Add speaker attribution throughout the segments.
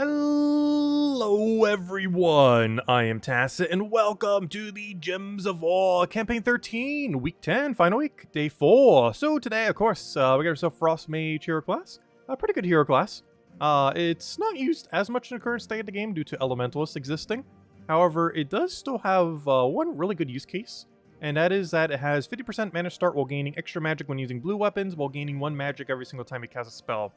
Speaker 1: Hello everyone, I am Tacit and welcome to the Gems of War Campaign 13, Week 10, final week, Day 4. So today, of course, we got ourselves Frostmage hero class, a pretty good hero class. It's not used as much in the current state of the game due to Elementalists existing. However, it does still have one really good use case, and that is that it has 50% mana start while gaining extra magic when using blue weapons, while gaining 1 magic every single time you cast a spell.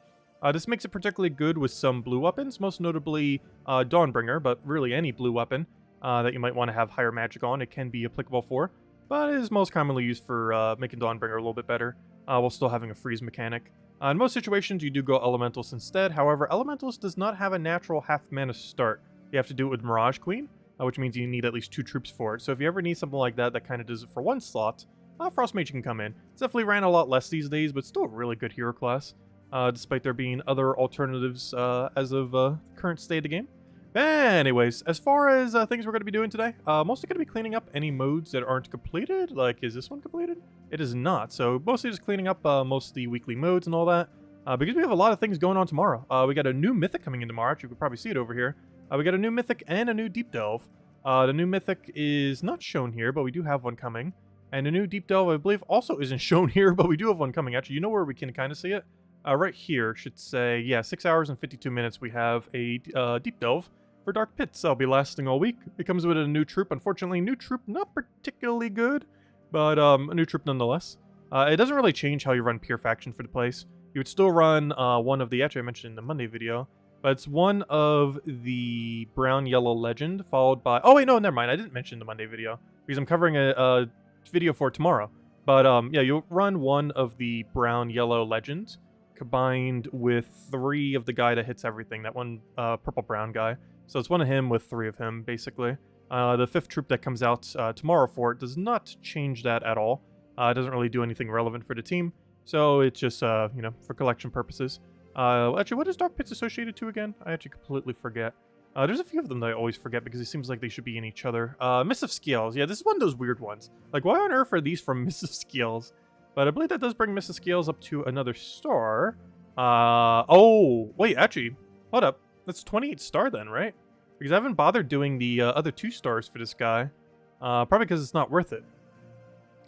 Speaker 1: This makes it particularly good with some blue weapons, most notably Dawnbringer, but really any blue weapon that you might want to have higher magic on, it can be applicable for. But it is most commonly used for making Dawnbringer a little bit better, while still having a freeze mechanic. In most situations, you do go Elementalist instead. However, Elementalist does not have a natural half mana start. You have to do it with Mirage Queen, which means you need at least 2 troops for it. So if you ever need something like that that kind of does it for 1 slot, Frostmage can come in. It's definitely ran a lot less these days, but still a really good hero class. Despite there being other alternatives as of current state of the game. Anyways, as far as things we're going to be doing today, mostly going to be cleaning up any modes that aren't completed. Like, is this one completed? It is not. So mostly just cleaning up most of the weekly modes and all that. Because we have a lot of things going on tomorrow. We got a new Mythic coming in tomorrow. You could probably see it over here. We got a new Mythic and a new Deep Delve. The new Mythic is not shown here, but we do have one coming. And the new Deep Delve, I believe, also isn't shown here, but we do have one coming. Actually, you know where we can kind of see it? Right here should say, yeah, 6 hours and 52 minutes. We have a Deep Delve for Dark Pits. That'll be lasting all week. It comes with a new troop. Unfortunately, new troop not particularly good, but a new troop nonetheless. It doesn't really change how you run Pure Faction for the place. You would still run one of the, actually I mentioned in the Monday video, but it's one of the Brown Yellow Legend followed by, oh wait, no, never mind. I didn't mention the Monday video because I'm covering a video for tomorrow. But yeah, you'll run one of the Brown Yellow Legends combined with 3 of the guy that hits everything, that one purple-brown guy. So it's one of him with 3 of him, basically. The 5th troop that comes out tomorrow for it does not change that at all. It doesn't really do anything relevant for the team, so it's just, you know, for collection purposes. Actually, what is Dark Pits associated to again? I actually completely forget. There's a few of them that I always forget because it seems like they should be in each other. Mists of Scales. Yeah, this is one of those weird ones. Like, why on earth are these from Mists of Scales? But I believe that does bring Mrs. Scales up to another star. Oh, wait, actually, hold up. That's 28 star then, right? Because I haven't bothered doing the other 2 stars for this guy. Probably because it's not worth it.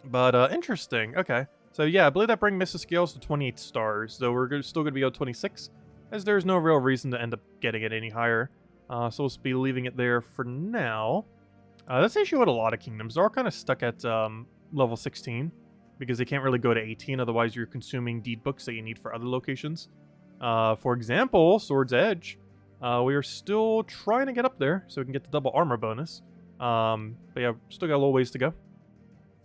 Speaker 1: But interesting. Okay. So yeah, I believe that brings Mrs. Scales to 28 stars. Though we're still going to be at 26, as there's no real reason to end up getting it any higher. So we'll be leaving it there for now. That's the issue with a lot of kingdoms. They're all kind of stuck at level 16. Because they can't really go to 18, otherwise you're consuming deed books that you need for other locations. For example, Sword's Edge. We are still trying to get up there, so we can get the double armor bonus. But yeah, still got a little ways to go.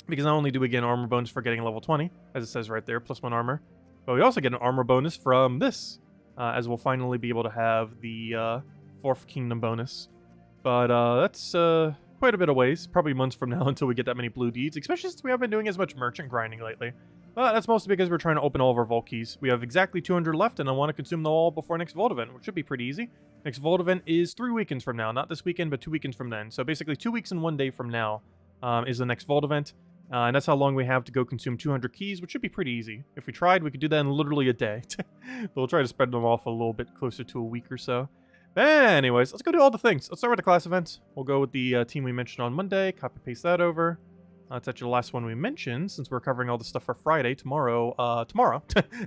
Speaker 1: Because not only do we get an armor bonus for getting level 20, as it says right there, plus 1 armor, but we also get an armor bonus from this, as we'll finally be able to have the 4th kingdom bonus. But that's quite a bit of ways, probably months from now until we get that many blue deeds, especially since we haven't been doing as much merchant grinding lately. But that's mostly because we're trying to open all of our vault keys. We have exactly 200 left, and I want to consume them all before next vault event, which should be pretty easy. Next vault event is 3 weekends from now, not this weekend, but 2 weekends from then. So basically 2 weeks and 1 day from now is the next vault event, and that's how long we have to go consume 200 keys, which should be pretty easy. If we tried, we could do that in literally a day. But we'll try to spread them off a little bit closer to a week or so. Anyways, let's go do all the things. Let's start with the class event. We'll go with the team we mentioned on Monday, copy paste that over. That's actually the last one we mentioned, since we're covering all the stuff for Friday, tomorrow,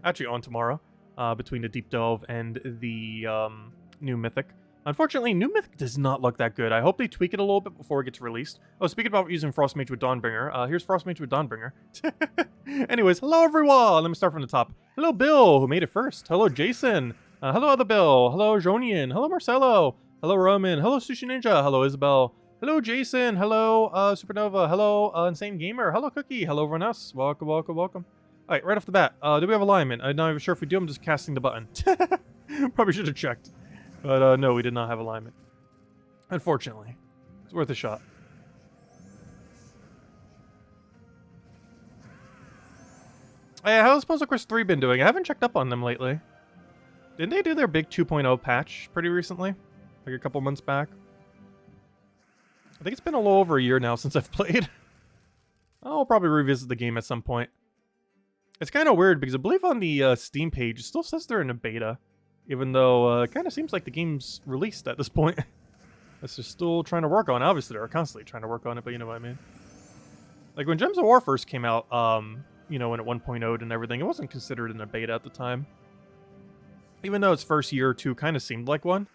Speaker 1: actually on tomorrow, between the Deep Delve and the new Mythic. Unfortunately, new Mythic does not look that good. I hope they tweak it a little bit before it gets released. Oh, speaking about using Frostmage with Dawnbringer, here's Frostmage with Dawnbringer. Anyways, hello everyone! Let me start from the top. Hello Bill, who made it first. Hello Jason. Hello, Other Bill. Hello, Jonian. Hello, Marcelo. Hello, Roman. Hello, Sushi Ninja. Hello, Isabel. Hello, Jason. Hello, Supernova. Hello, Insane Gamer. Hello, Cookie. Hello, everyone else. Welcome, welcome, welcome. All right, right off the bat, do we have alignment? I'm not even sure if we do. I'm just casting the button. Probably should have checked. But no, we did not have alignment. Unfortunately. It's worth a shot. Hey, how's Puzzle Quest 3 been doing? I haven't checked up on them lately. Didn't they do their big 2.0 patch pretty recently? Like a couple months back? I think it's been a little over a year now since I've played. I'll probably revisit the game at some point. It's kind of weird because I believe on the Steam page it still says they're in a beta. Even though it kind of seems like the game's released at this point. It's just still trying to work on it. Obviously, they're constantly trying to work on it, but you know what I mean. Like when Gems of War first came out, you know, when it 1.0'd and everything, it wasn't considered in a beta at the time. Even though its first year or two kind of seemed like one.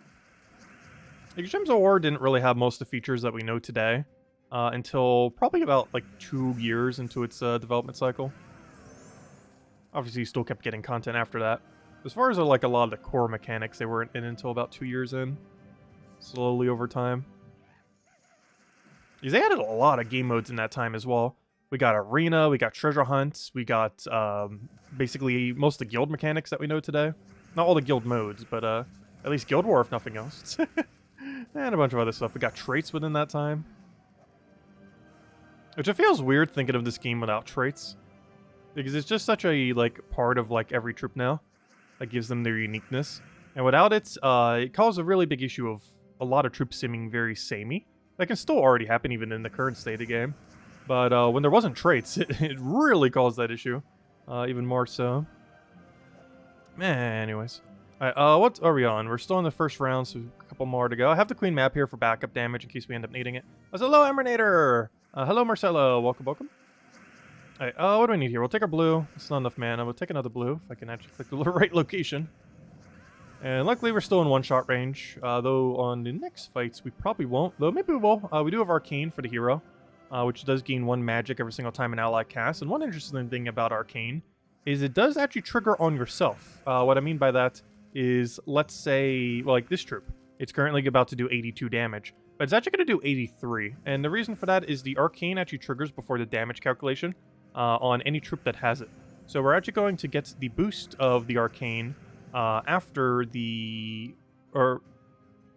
Speaker 1: Like Gems of War didn't really have most of the features that we know today until probably about like 2 years into its development cycle. Obviously, you still kept getting content after that. As far as like a lot of the core mechanics, they weren't in until about 2 years in. Slowly over time. Because they added a lot of game modes in that time as well. We got Arena, we got Treasure Hunts, we got basically most of the guild mechanics that we know today. Not all the guild modes, but at least Guild War if nothing else. And a bunch of other stuff. We got traits within that time. Which it feels weird thinking of this game without traits. Because it's just such a like part of like every troop now. That gives them their uniqueness. And without it, it caused a really big issue of a lot of troops seeming very samey. That can still already happen even in the current state of the game. But when there wasn't traits, it really caused that issue. Even more so. Anyways. Alright, what are we on? We're still in the first round, so a couple more to go. I have the Queen map here for backup damage in case we end up needing it. Hello, Emernator! Hello, Marcelo. Welcome, welcome. Alright, what do we need here? We'll take our blue. It's not enough mana. We'll take another blue, if I can actually click the right location. And luckily, we're still in one-shot range. Though on the next fights, we probably won't. Though maybe we will. We do have Arcane for the hero, which does gain 1 magic every single time an ally casts. And one interesting thing about Arcane is it does actually trigger on yourself. What I mean by that is, let's say, well, like this troop. It's currently about to do 82 damage, but it's actually going to do 83. And the reason for that is the Arcane actually triggers before the damage calculation on any troop that has it. So we're actually going to get the boost of the Arcane after the, or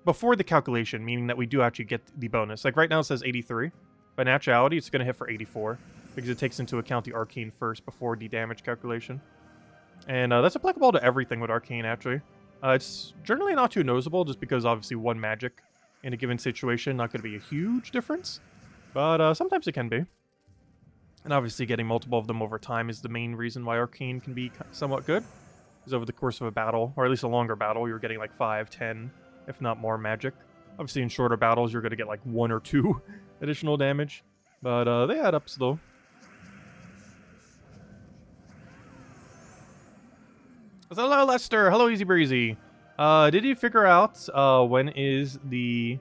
Speaker 1: before the calculation, meaning that we do actually get the bonus. Like right now it says 83, but in actuality it's going to hit for 84 because it takes into account the Arcane first before the damage calculation. And that's applicable to everything with Arcane, actually. It's generally not too noticeable, just because obviously 1 magic in a given situation not going to be a huge difference. But sometimes it can be. And obviously getting multiple of them over time is the main reason why Arcane can be somewhat good. Because over the course of a battle, or at least a longer battle, you're getting like 5, 10, if not more magic. Obviously in shorter battles, you're going to get like 1 or 2 additional damage. But they add up still. Hello, Lester. Hello, Easy Breezy. Did you figure out when is the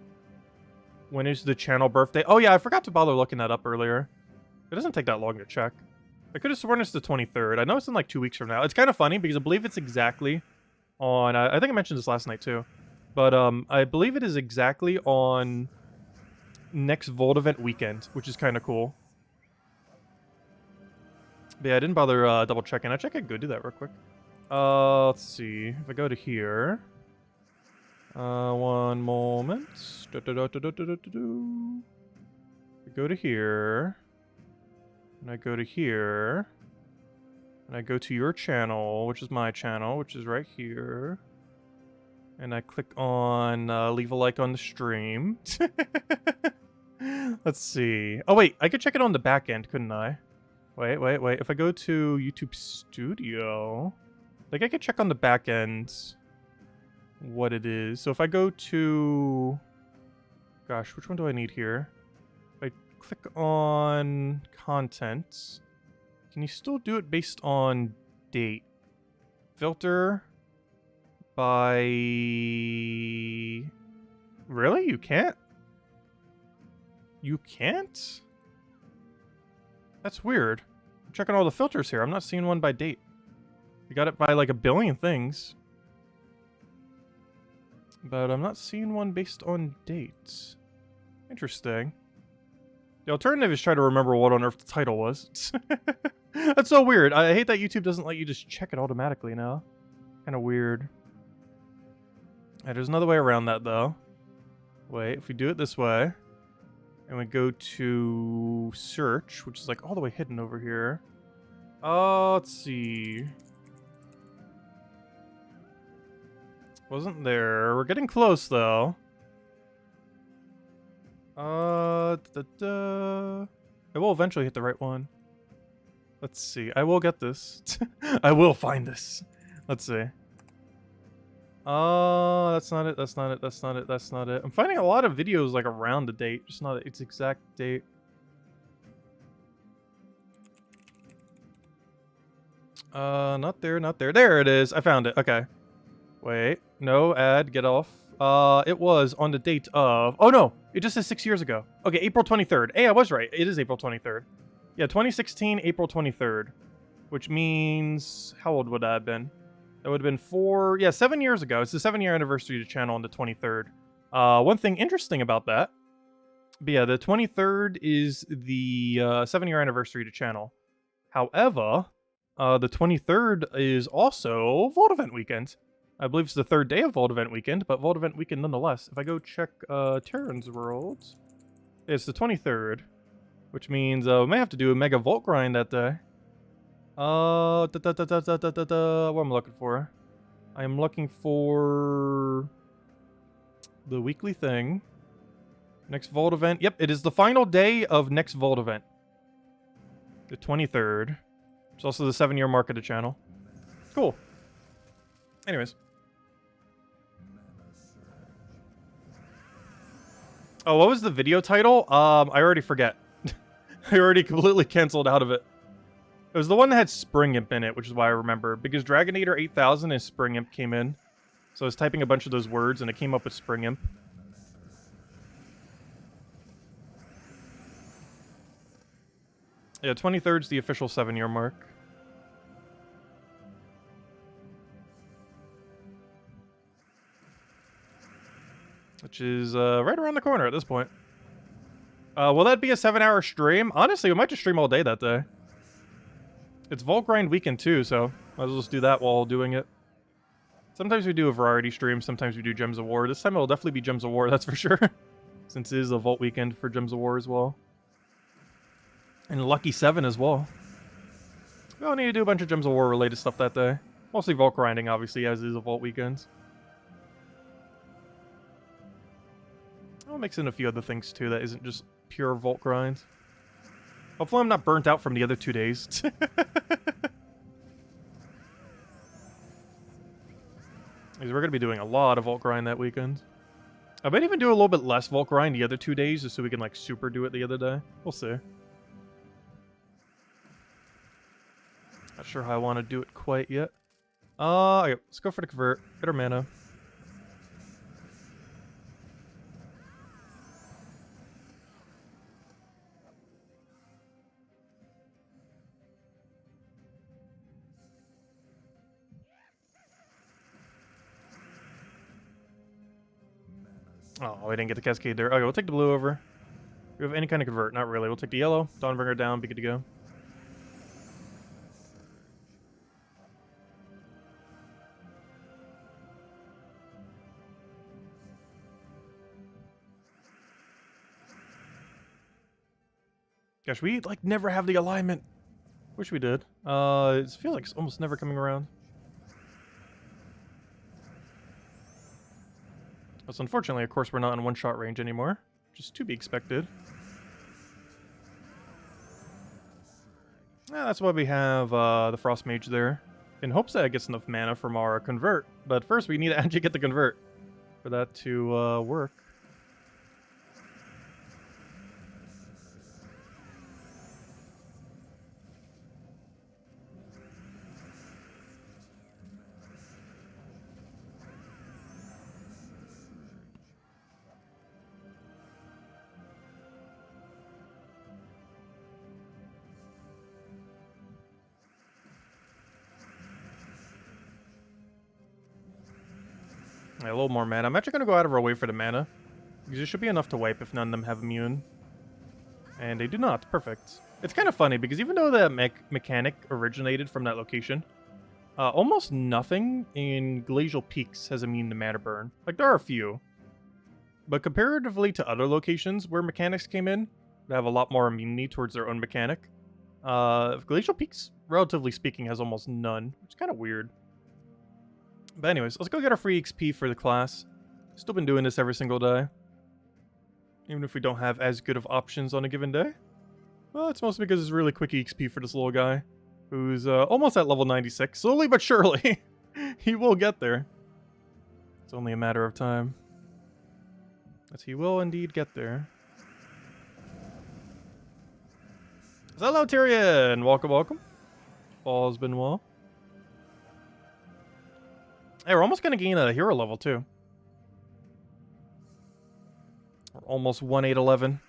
Speaker 1: channel birthday? Oh yeah, I forgot to bother looking that up earlier. It doesn't take that long to check. I could have sworn it's the 23rd. I know it's in like 2 weeks from now. It's kind of funny because I believe it's exactly on. I think I mentioned this last night too, but I believe it is exactly on next Volt event weekend, which is kind of cool. But yeah, I didn't bother double checking. I check I could do that real quick. Let's see. If I go to here. One moment. I go to here. And I go to here. And I go to your channel, which is my channel, which is right here. And I click on leave a like on the stream. Let's see. Oh, wait. I could check it on the back end, couldn't I? Wait. If I go to YouTube Studio... Like, I could check on the back end what it is. So if I go to... Gosh, which one do I need here? If I click on content, can you still do it based on date? Filter by... Really? You can't? You can't? That's weird. I'm checking all the filters here. I'm not seeing one by date. You got it by like a billion things. But I'm not seeing one based on dates. Interesting. The alternative is try to remember what on earth the title was. That's so weird. I hate that YouTube doesn't let you just check it automatically now. Kind of weird. There's another way around that though. Wait, if we do it this way, and we go to search, which is like all the way hidden over here. Let's see. Wasn't there. We're getting close, though. I will eventually hit the right one. Let's see. I will get this. I will find this. Let's see. That's not it. That's not it. That's not it. That's not it. I'm finding a lot of videos like around the date, just not its exact date. Not there, not there. There it is. I found it. Okay. Wait. No, ad. Get off. It was on the date of... Oh, no. It just says 6 years ago. Okay, April 23rd. Hey, I was right. It is April 23rd. Yeah, 2016, April 23rd. Which means... How old would that have been? That would have been 7 years ago. It's the 7-year anniversary of the channel on the 23rd. One thing interesting about that... But yeah, the 23rd is the 7-year anniversary of the channel. However... the 23rd is also Vault Event Weekend. I believe it's the 3rd day of Vault Event Weekend, but Vault Event Weekend nonetheless. If I go check Terran's World, it's the 23rd, which means we may have to do a Mega Vault grind that day. What am I looking for? I am looking for the weekly thing. Next Vault Event. Yep, it is the final day of next Vault Event. The 23rd. It's also the 7-year mark of the channel. Cool. Anyways. Oh, what was the video title? I already forget. I already completely canceled out of it. It was the one that had Spring Imp in it, which is why I remember. Because Dragonator 8000 and Spring Imp came in. So I was typing a bunch of those words and it came up with Spring Imp. Yeah, 23rd's the official 7-year mark. Which is right around the corner at this point. Will that be a 7-hour stream? Honestly, we might just stream all day that day. It's Vault Grind weekend too, so might as well just do that while doing it. Sometimes we do a variety stream, sometimes we do Gems of War. This time it'll definitely be Gems of War, that's for sure. Since it is a Vault weekend for Gems of War as well. And Lucky 7 as well. We all need to do a bunch of Gems of War related stuff that day. Mostly Vault grinding, obviously, as is a Vault weekend. I'll mix in a few other things too that isn't just pure Vault grind. Hopefully I'm not burnt out from the other 2 days. Because we're going to be doing a lot of Vault grind that weekend. I might even do a little bit less Vault grind the other 2 days just so we can like super do it the other day. We'll see. Not sure how I want to do it quite yet. Okay, let's go for the convert. Get our mana. Oh, we didn't get the Cascade there. Okay, we'll take the blue over. Do we have any kind of convert? Not really. We'll take the yellow. Dawnbringer down. Be good to go. Gosh, we like never have the alignment. Wish we did. I feel like it's almost never coming around. But unfortunately, of course, we're not in one-shot range anymore, which is to be expected. Yeah, that's why we have the Frostmage there, in hopes that it gets enough mana from our convert. But first, we need to actually get the convert for that to work. Yeah, a little more mana. I'm actually going to go out of our way for the mana, because it should be enough to wipe if none of them have immune. And they do not. Perfect. It's kind of funny, because even though the mechanic originated from that location, almost nothing in Glacial Peaks has immune to mana burn. Like, there are a few. But comparatively to other locations where mechanics came in, they have a lot more immunity towards their own mechanic. Glacial Peaks, relatively speaking, has almost none, which is kind of weird. But anyways, let's go get our free XP for the class. Still been doing this every single day. Even if we don't have as good of options on a given day. Well, it's mostly because it's really quick XP for this little guy. Who's almost at level 96. Slowly but surely. He will get there. It's only a matter of time. As he will indeed get there. Hello, Tyrion! Welcome, welcome. All's been well. Hey, we're almost gonna gain a hero level, too. We're almost 1-8-11.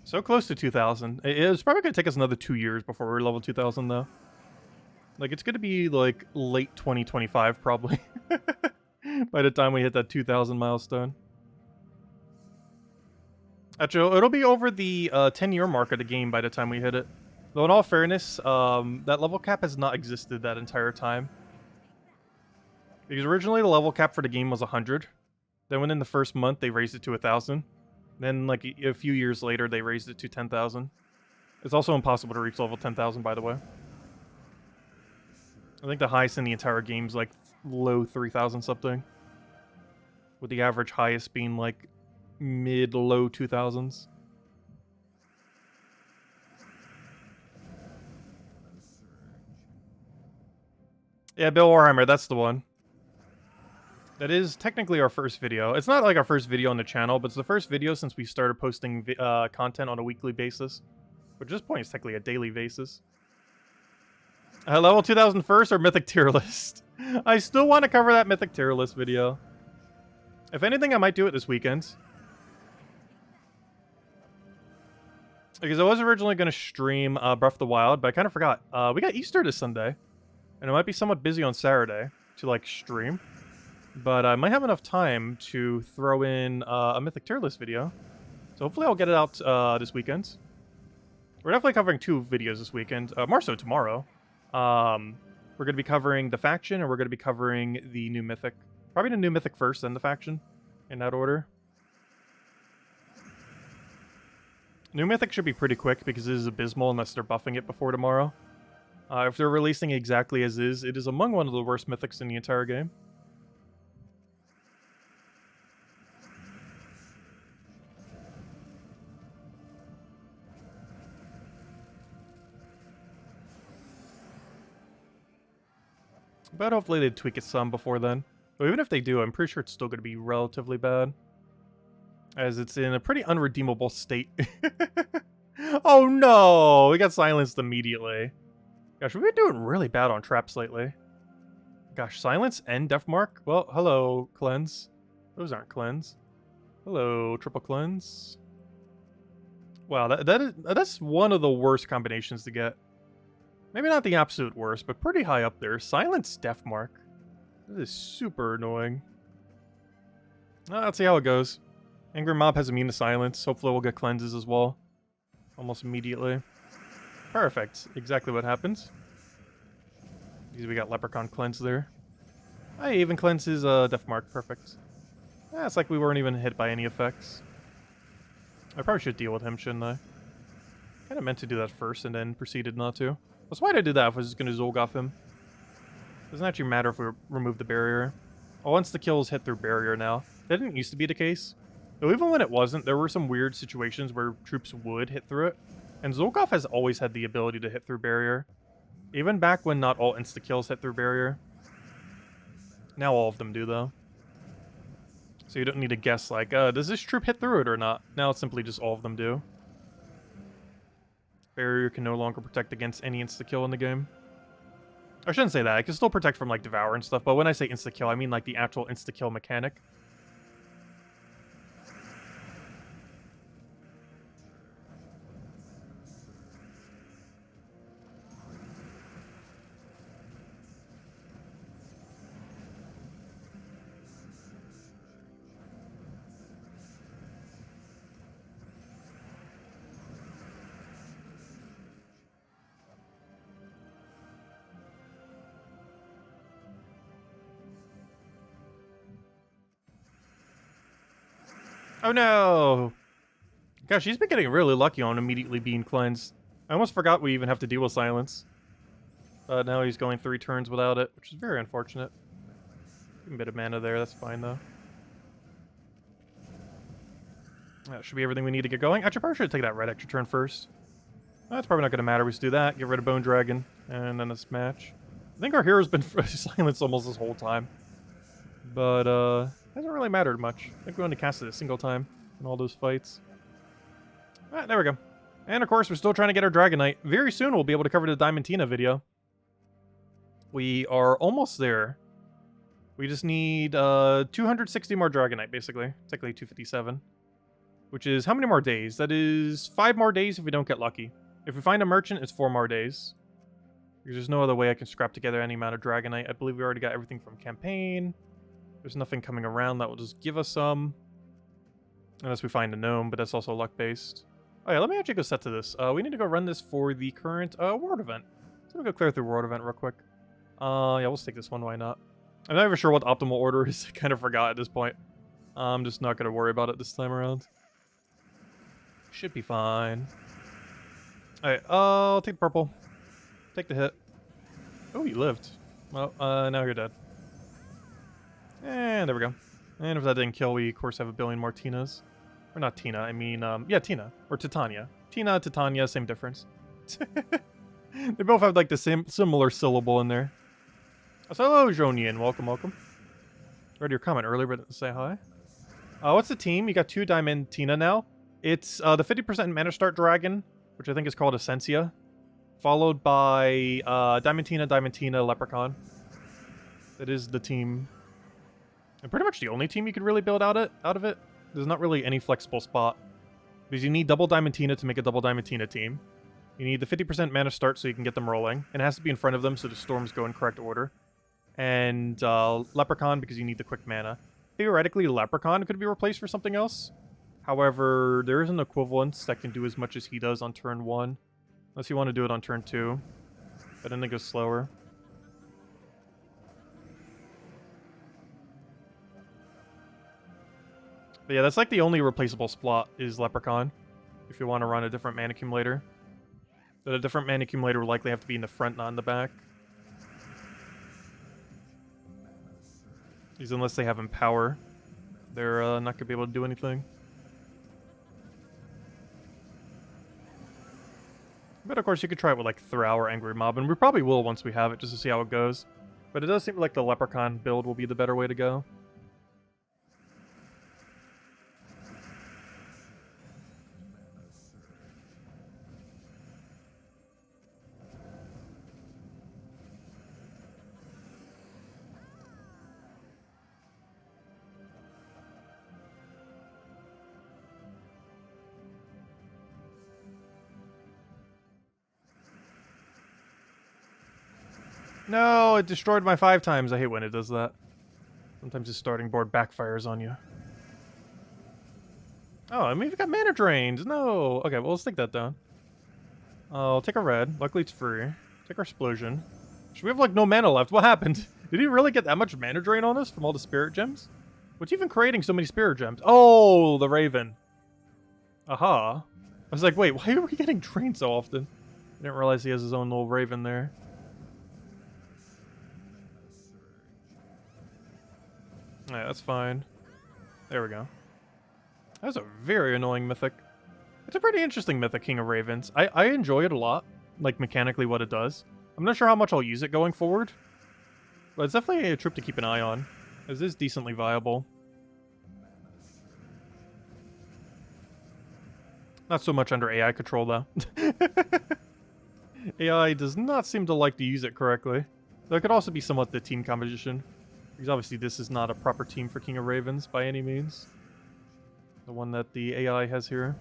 Speaker 1: So close to 2,000. It's probably gonna take us another 2 years before we're level 2,000, though. Like, it's gonna be, like, late 2025, probably. By the time we hit that 2,000 milestone. Actually, it'll be over the 10-year mark of the game by the time we hit it. Though, in all fairness, that level cap has not existed that entire time. Because originally the level cap for the game was 100. Then within the first month, they raised it to 1,000. Then, like, a few years later, they raised it to 10,000. It's also impossible to reach level 10,000, by the way. I think the highest in the entire game is, like, low 3,000 something. With the average highest being, like, mid-low 2,000s. Yeah, Bill Warhammer, that's the one. That is technically our first video. It's not like our first video on the channel, but it's the first video since we started posting content on a weekly basis. Which at this point is technically a daily basis. Level 2000 first or Mythic tier list? I still want to cover that Mythic tier list video. If anything, I might do it this weekend. Because I was originally going to stream Breath of the Wild, but I kind of forgot. We got Easter this Sunday. And I might be somewhat busy on Saturday to, like, stream. But I might have enough time to throw in a Mythic tier list video. So hopefully I'll get it out this weekend. We're definitely covering 2 videos this weekend. More so tomorrow. We're going to be covering the faction, and we're going to be covering the new Mythic. Probably the new Mythic first, then the faction. In that order. New Mythic should be pretty quick because it is abysmal unless they're buffing it before tomorrow. If they're releasing exactly as is, it is among one of the worst Mythics in the entire game. But hopefully they tweak it some before then. But even if they do, I'm pretty sure it's still going to be relatively bad. As it's in a pretty unredeemable state. Oh no! We got silenced immediately. Gosh, we've been doing really bad on traps lately. Gosh, silence and death mark? Well, hello, cleanse. Those aren't cleanse. Hello, triple cleanse. Wow, that's one of the worst combinations to get. Maybe not the absolute worst, but pretty high up there. Silence death mark. This is super annoying. Let's see how it goes. Angry Mob has immune to silence. Hopefully we'll get cleanses as well. Almost immediately. Perfect. Exactly what happens. Because we got Leprechaun cleanse there. I even cleanse his death mark. Perfect. It's like we weren't even hit by any effects. I probably should deal with him, shouldn't I? Kind of meant to do that first and then proceeded not to. That's why I did that if I was just going to Zolgoth him. Doesn't actually matter if we remove the barrier. Once the kills hit through barrier now. That didn't used to be the case. Though even when it wasn't, there were some weird situations where troops would hit through it. And Zolgoth has always had the ability to hit through barrier. Even back when not all insta-kills hit through barrier. Now all of them do, though. So you don't need to guess, like, does this troop hit through it or not? Now it's simply just all of them do. Barrier can no longer protect against any insta-kill in the game. I shouldn't say that. It can still protect from, like, Devour and stuff, but when I say insta-kill, I mean, like, the actual insta-kill mechanic. Oh no! Gosh, he's been getting really lucky on immediately being cleansed. I almost forgot we even have to deal with silence. Now he's going 3 turns without it, which is very unfortunate. A bit of mana there, that's fine though. That should be everything we need to get going. Actually, probably should take that red extra turn first. That's probably not going to matter. We just do that, get rid of Bone Dragon, and then a smash. I think our hero's been silenced almost this whole time. But, hasn't really mattered much. I think we only cast it a single time in all those fights. Alright, there we go. And of course, we're still trying to get our Dragonite. Very soon, we'll be able to cover the Diamantina video. We are almost there. We just need 260 more Dragonite, basically. Technically 257. Which is how many more days? That is 5 more days if we don't get lucky. If we find a merchant, it's 4 more days. Because there's no other way I can scrap together any amount of Dragonite. I believe we already got everything from campaign. There's nothing coming around that will just give us some. Unless we find a gnome, but that's also luck-based. Oh yeah, let me actually go set to this. We need to go run this for the current world event. So let me go clear through world event real quick. Yeah, we'll take this one, why not? I'm not even sure what the optimal order is. I kind of forgot at this point. I'm just not going to worry about it this time around. Should be fine. Alright, I'll take the purple. Take the hit. Oh, you lived. Well, now you're dead. And there we go. And if that didn't kill, we of course have a billion more Tinas. Or not Tina, I mean, yeah, Tina. Or Titania. Tina, Titania, same difference. They both have like the same similar syllable in there. So, hello, Jonian. Welcome, welcome. Read your comment earlier, but say hi. What's the team? You got 2 Diamantina now. It's the 50% Mana Start Dragon, which I think is called Essentia. Followed by Diamantina, Leprechaun. That is the team. And pretty much the only team you could really build out of it. There's not really any flexible spot. Because you need double Diamantina to make a double Diamantina team. You need the 50% Mana Start so you can get them rolling. And it has to be in front of them so the storms go in correct order. And Leprechaun because you need the quick mana. Theoretically, Leprechaun could be replaced for something else. However, there is an equivalence that can do as much as he does on turn 1. Unless you want to do it on turn 2. But then it goes slower. But yeah, that's like the only replaceable spot is Leprechaun. If you want to run a different mana accumulator. But a different mana accumulator will likely have to be in the front, not in the back. Because unless they have Empower, they're not going to be able to do anything. But of course, you could try it with like Throw or Angry Mob, and we probably will once we have it, just to see how it goes. But it does seem like the Leprechaun build will be the better way to go. No, it destroyed my 5 times. I hate when it does that. Sometimes the starting board backfires on you. Oh, I mean, we've got mana drains. No. Okay, well, let's take that down. I'll take a red. Luckily, it's free. Take our explosion. Should we have, like, no mana left? What happened? Did he really get that much mana drain on us from all the spirit gems? What's even creating so many spirit gems? Oh, the Raven. Aha. I was like, wait, why are we getting drained so often? I didn't realize he has his own little Raven there. Yeah, that's fine. There we go. That's a very annoying mythic. It's a pretty interesting mythic, King of Ravens. I enjoy it a lot, like mechanically what it does. I'm not sure how much I'll use it going forward, but it's definitely a troop to keep an eye on. It is decently viable. Not so much under AI control, though. AI does not seem to like to use it correctly. Though it could also be somewhat the team composition. Because obviously this is not a proper team for King of Ravens by any means. The one that the AI has here.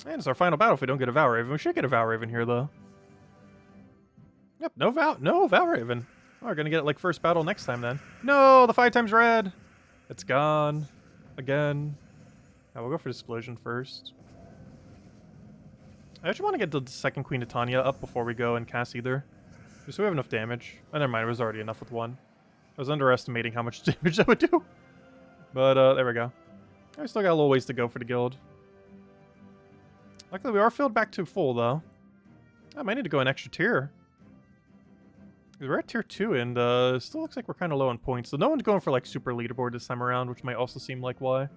Speaker 1: And it's our final battle if we don't get a Vow Raven. We should get a Vow Raven here, though. Yep, no Vow Raven. Oh, we're gonna get it like first battle next time then. No, the 5 times red! It's gone. Again. Now we'll go for the explosion first. I actually want to get the second Queen of Tanya up before we go and cast either. Just so we have enough damage. Oh, never mind, it was already enough with 1. I was underestimating how much damage that would do. But, there we go. I still got a little ways to go for the guild. Luckily, we are filled back to full, though. I might need to go an extra tier. We're at tier 2, and it still looks like we're kind of low on points. So no one's going for, like, super leaderboard this time around, which might also seem like why.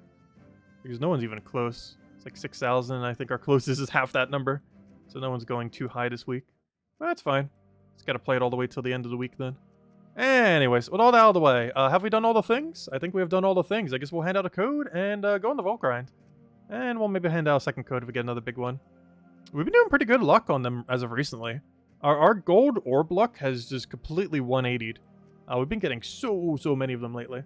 Speaker 1: because no one's even close. It's like 6,000. I think our closest is half that number. So no one's going too high this week. But that's fine. Just gotta play it all the way till the end of the week then. Anyways, with all that out of the way, have we done all the things? I think we have done all the things. I guess we'll hand out a code and go on the vault grind. And we'll maybe hand out a second code if we get another big one. We've been doing pretty good luck on them as of recently. Our gold orb luck has just completely 180'd. We've been getting so many of them lately.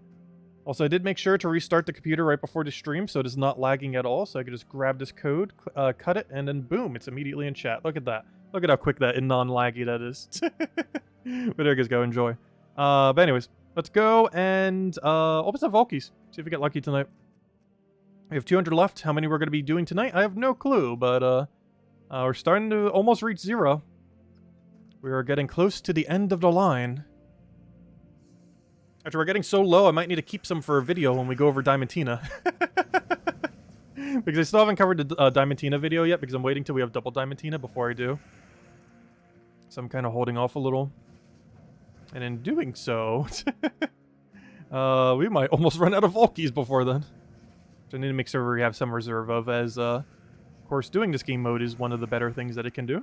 Speaker 1: Also, I did make sure to restart the computer right before the stream so it is not lagging at all. So I could just grab this code, cut it, and then boom, it's immediately in chat. Look at that. Look at how quick that and non-laggy that is. But there you guys go, enjoy. But anyways, let's go and open some Volkies. See if we get lucky tonight. We have 200 left. How many we're going to be doing tonight, I have no clue, but we're starting to almost reach 0. We are getting close to the end of the line. After we're getting so low, I might need to keep some for a video when we go over Diamantina. Because I still haven't covered the Diamantina video yet, because I'm waiting till we have double Diamantina before I do. So I'm kind of holding off a little. And in doing so, we might almost run out of Volkies before then. So I need to make sure we have some reserve of, as, of course, doing this game mode is one of the better things that it can do.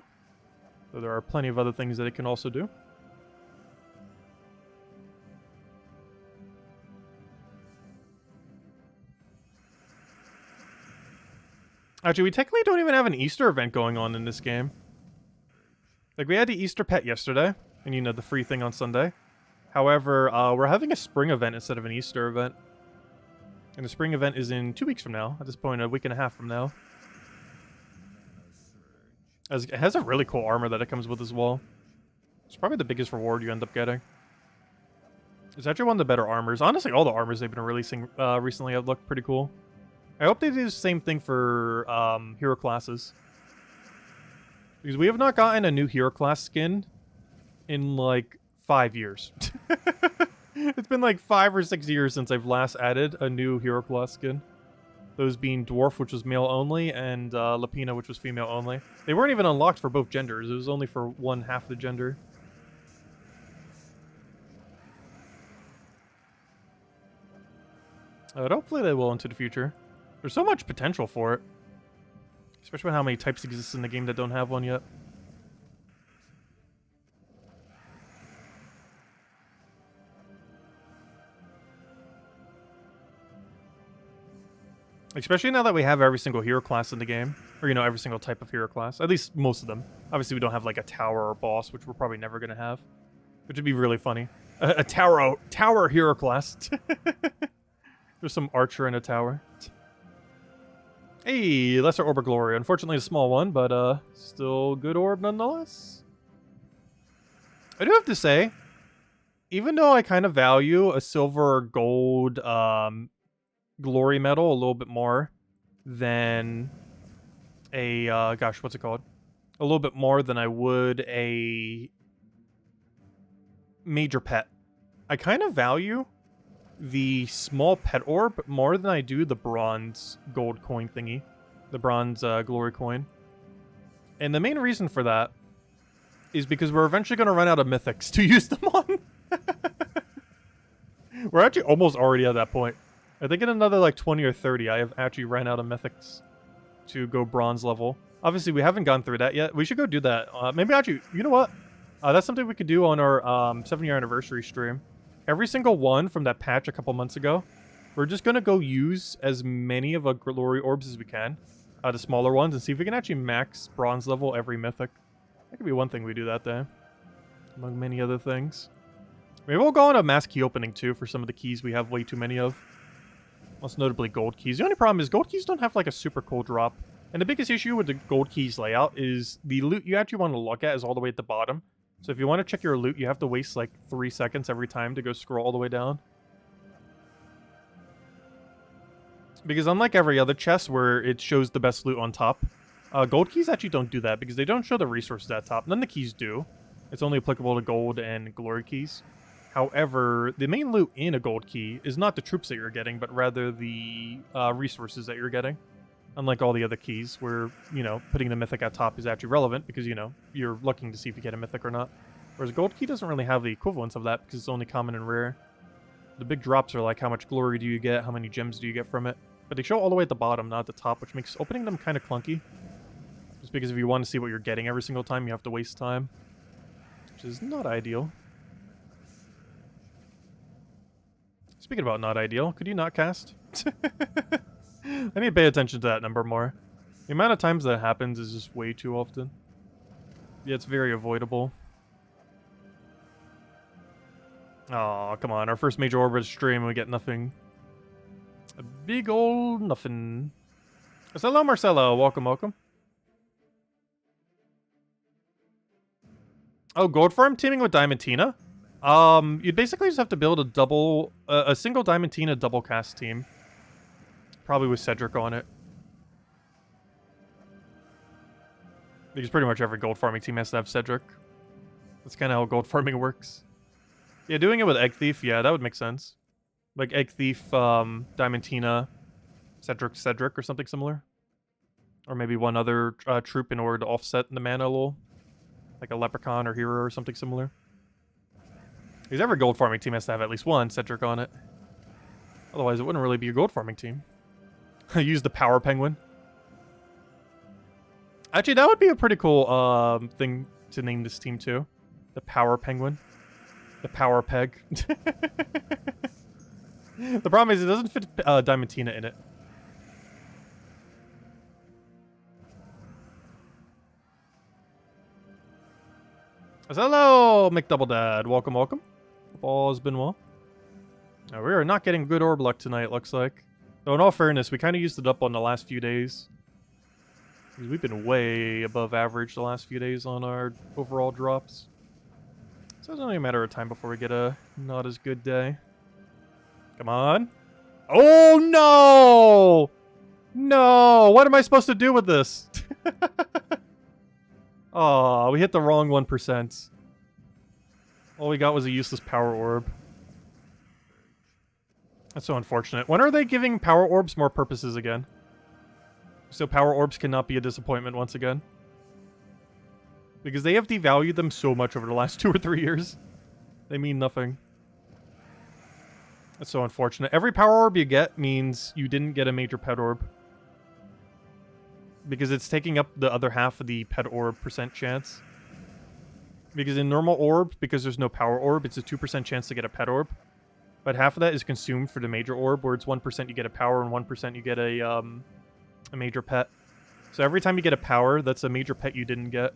Speaker 1: So there are plenty of other things that it can also do. Actually, we technically don't even have an Easter event going on in this game. Like, we had the Easter pet yesterday, and you know, the free thing on Sunday. However, we're having a spring event instead of an Easter event. And the spring event is in 2 weeks from now. At this point, a week and a half from now. As it has a really cool armor that it comes with as well. It's probably the biggest reward you end up getting. It's actually one of the better armors. Honestly, all the armors they've been releasing recently have looked pretty cool. I hope they do the same thing for hero classes. Because we have not gotten a new hero class skin in like 5 years. It's been like 5 or 6 years since I've last added a new hero class skin. Those being Dwarf, which was male only, and Lapina, which was female only. They weren't even unlocked for both genders. It was only for one half the gender. But hopefully they will into the future. There's so much potential for it. Especially with how many types exist in the game that don't have one yet. Especially now that we have every single hero class in the game. Or, you know, every single type of hero class. At least most of them. Obviously, we don't have, like, a tower or boss, which we're probably never going to have. Which would be really funny. A tower hero class. There's some archer in a tower. Hey, Lesser Orb of Glory. Unfortunately, a small one, but still good orb nonetheless. I do have to say, even though I kind of value a silver or gold glory medal a little bit more than a, gosh, what's it called? A little bit more than I would a major pet. I kind of value the small pet orb more than I do the bronze gold coin thingy. The bronze glory coin. And the main reason for that is because we're eventually going to run out of mythics to use them on. We're actually almost already at that point. I think in another like 20 or 30, I have actually ran out of mythics to go bronze level. Obviously, we haven't gone through that yet. We should go do that. Maybe actually, you know what? That's something we could do on our 7-year anniversary stream. Every single one from that patch a couple months ago, we're just going to go use as many of our glory orbs as we can. The smaller ones, and see if we can actually max bronze level every mythic. That could be one thing we do that day. Among many other things. Maybe we'll go on a mass key opening too for some of the keys we have way too many of. Most notably gold keys. The only problem is gold keys don't have like a super cool drop. And the biggest issue with the gold keys layout is the loot you actually want to look at is all the way at the bottom. So if you want to check your loot, you have to waste like 3 seconds every time to go scroll all the way down. Because unlike every other chest where it shows the best loot on top, gold keys actually don't do that because they don't show the resources at top. None of the keys do. It's only applicable to gold and glory keys. However, the main loot in a gold key is not the troops that you're getting, but rather the resources that you're getting. Unlike all the other keys where, you know, putting the mythic at top is actually relevant because, you know, you're looking to see if you get a mythic or not. Whereas a gold key doesn't really have the equivalence of that because it's only common and rare. The big drops are like how much glory do you get, how many gems do you get from it. But the main reason for that is because we're eventually going to run out of mythics to use them on. So if you want to check your loot, you have to waste like 3 seconds every time to go scroll all the way down. But they show all the way at the bottom, not at the top, which makes opening them kind of clunky. Just because if you want to see what you're getting every single time, you have to waste time. Which is not ideal. Speaking about not ideal, could you not cast? I need to pay attention to that number more. The amount of times that happens is just way too often. Yeah, it's very avoidable. Aw, come on. Our first major orbit stream and we get nothing. A big old nothing. Hello, Marcelo. Welcome, welcome. Oh, gold farm teaming with Diamantina? You'd basically just have to build a single Diamantina double cast team. Probably with Cedric on it. Because pretty much every gold farming team has to have Cedric. That's kind of how gold farming works. Yeah, doing it with Egg Thief, yeah, that would make sense. Like Egg Thief, Diamantina, Cedric, or something similar. Or maybe one other troop in order to offset the mana a little. Like a Leprechaun or Hero or something similar. Because every gold farming team has to have at least one Cedric on it. Otherwise, it wouldn't really be a gold farming team. Use the Power Penguin. Actually, that would be a pretty cool thing to name this team too. The Power Penguin. The Power Peg. The problem is it doesn't fit Diamantina in it. Hello, McDoubledad. Welcome, welcome. Hope all has been well. Now, we are not getting good orb luck tonight, looks like. Though in all fairness, we kind of used it up on the last few days. Because we've been way above average the last few days on our overall drops. So it's only a matter of time before we get a not as good day. Come on. Oh, no! No! What am I supposed to do with this? Oh, we hit the wrong 1%. All we got was a useless power orb. That's so unfortunate. When are they giving power orbs more purposes again? So power orbs cannot be a disappointment once again. Because they have devalued them so much over the last 2 or 3 years. They mean nothing. That's so unfortunate. Every power orb you get means you didn't get a major pet orb. Because it's taking up the other half of the pet orb % chance. Because in normal orb, because there's no power orb, it's a 2% chance to get a pet orb. But half of that is consumed for the major orb, where it's 1% you get a power and 1% you get a major pet. So every time you get a power, that's a major pet you didn't get.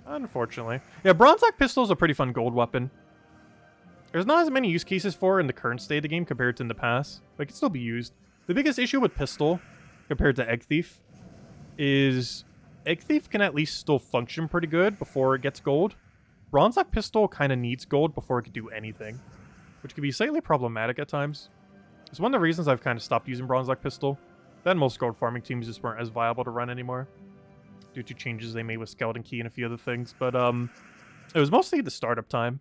Speaker 1: Unfortunately. Yeah, Bronze Lock Pistol is a pretty fun gold weapon. There's not as many use cases for it in the current state of the game compared to in the past. But it can still be used. The biggest issue with Pistol, compared to Egg Thief, is Egg Thief can at least still function pretty good before it gets gold. Bronze Lock Pistol kind of needs gold before it can do anything, which can be slightly problematic at times. It's one of the reasons I've kind of stopped using Bronze Lock Pistol. Then most gold farming teams just weren't as viable to run anymore, due to changes they made with Skeleton Key and a few other things. But it was mostly the startup time.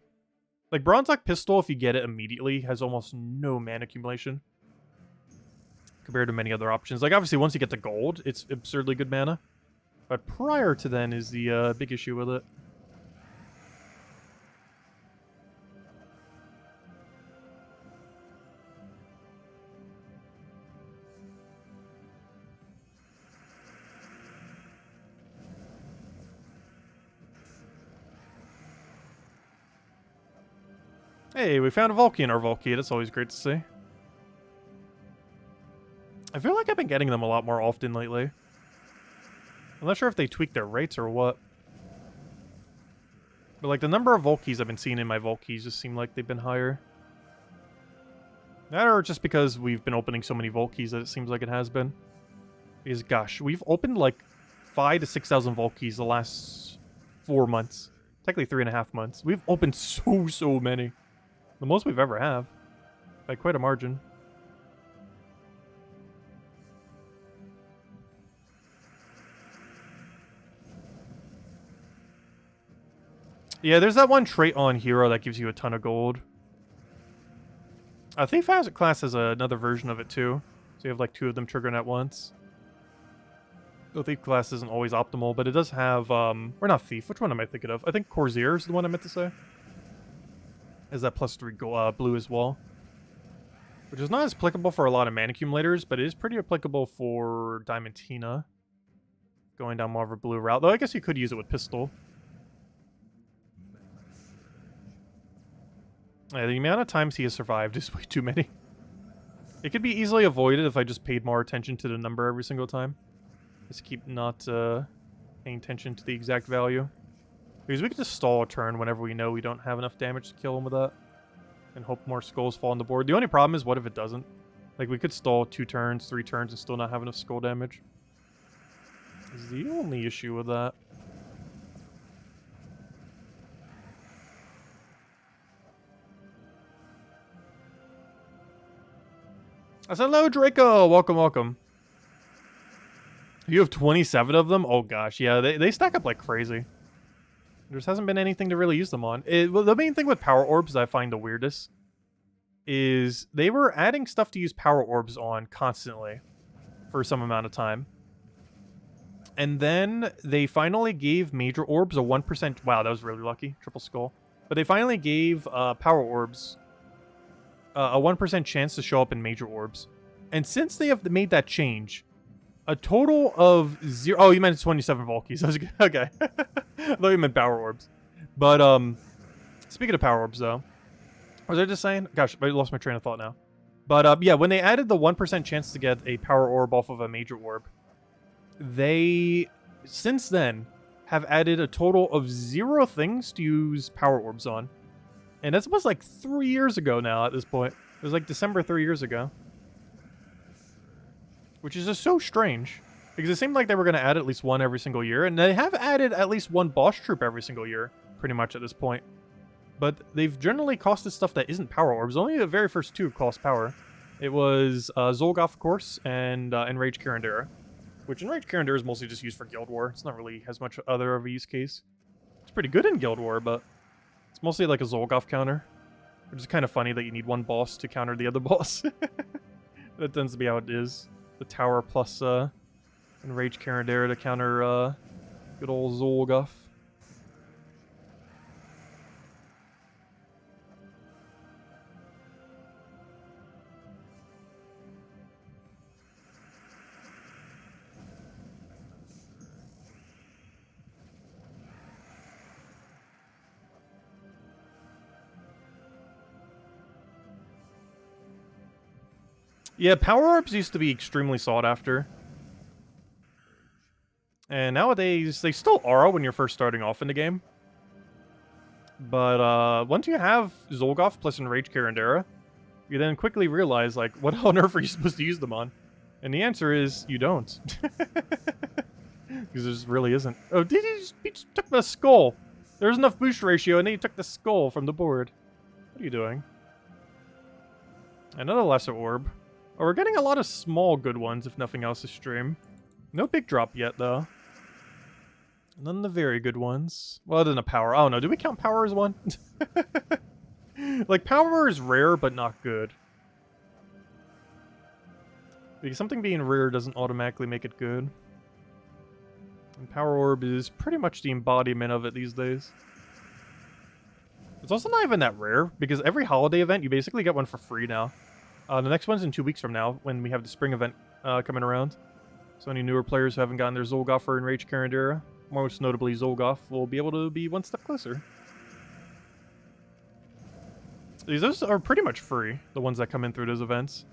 Speaker 1: Like, Bronze Lock Pistol, if you get it immediately, has almost no mana accumulation compared to many other options. Like, obviously, once you get the gold, it's absurdly good mana. But prior to then is the big issue with it. Hey, we found a Volkey in our Volkey. That's always great to see. I feel like I've been getting them a lot more often lately. I'm not sure if they tweaked their rates or what. But like the number of Volkeys I've been seeing in my Volkeys just seem like they've been higher. That or just because we've been opening so many Volkeys that it seems like it has been. Because gosh, we've opened like 5,000 to 6,000 Volkeys the last 4 months. Technically 3.5 months. We've opened so many. The most we've ever have. By quite a margin. Yeah, there's that one trait on Hero that gives you a ton of gold. Thief class has another version of it too. So you have like 2 of them triggering at once. The Thief class isn't always optimal, but it does have, or not Thief, which one am I thinking of? I think Corsair is the one I meant to say. As that +3 blue as well. Which is not as applicable for a lot of mana accumulators, but it is pretty applicable for Diamantina. Going down more of a blue route. Though I guess you could use it with pistol. Yeah, the amount of times he has survived is way too many. It could be easily avoided if I just paid more attention to the number every single time. Just keep not paying attention to the exact value. Because we could just stall a turn whenever we know we don't have enough damage to kill him with that. And hope more skulls fall on the board. The only problem is, what if it doesn't? Like, we could stall 2 turns, 3 turns, and still not have enough skull damage. Is the only issue with that. I said, hello, Draco! Welcome, welcome. You have 27 of them? Oh gosh, yeah, they stack up like crazy. There just hasn't been anything to really use them on. Well, the main thing with power orbs that I find the weirdest is they were adding stuff to use power orbs on constantly for some amount of time. And then they finally gave major orbs a 1%... Wow, that was really lucky. Triple skull. But they finally gave power orbs a 1% chance to show up in major orbs. And since they have made that change, a total of 0... Oh, you meant 27 Volkies. Okay. I thought you meant power orbs. But, speaking of power orbs, though. What was I just saying? Gosh, I lost my train of thought now. But, yeah, when they added the 1% chance to get a power orb off of a major orb, they, since then, have added a total of 0 things to use power orbs on. And that's almost like 3 years ago now at this point. It was like December 3 years ago. Which is just so strange. Because it seemed like they were going to add at least one every single year. And they have added at least one boss troop every single year, pretty much at this point. But they've generally costed stuff that isn't power orbs. Only the very first 2 cost power. It was Zolgoth, of course, and Enraged Kirandera. Which Enraged Kirandera is mostly just used for Guild War. It's not really as much other of a use case. It's pretty good in Guild War, but it's mostly like a Zolgoth counter. Which is kind of funny that you need one boss to counter the other boss. That tends to be how it is. The tower plus Enraged Kirandera to counter good old Zolgoth. Yeah, power orbs used to be extremely sought after. And nowadays, they still are when you're first starting off in the game. But once you have Zolgoth plus Enraged Kirandera, you then quickly realize, like, what on earth are you supposed to use them on? And the answer is, you don't. Because there just really isn't. Oh, he just took the skull. There's enough boost ratio, and then he took the skull from the board. What are you doing? Another lesser orb. Oh, we're getting a lot of small good ones, if nothing else, this stream. No big drop yet, though. None of the very good ones. Well, other than a power. I don't know. Do we count power as one? Like, power is rare, but not good. Because something being rare doesn't automatically make it good. And power orb is pretty much the embodiment of it these days. It's also not even that rare, because every holiday event, you basically get one for free now. The next one's in 2 weeks from now, when we have the spring event coming around. So any newer players who haven't gotten their Zolgoth or Enraged Kirandera, most notably Zolgoth, will be able to be one step closer. Those are pretty much free, the ones that come in through those events.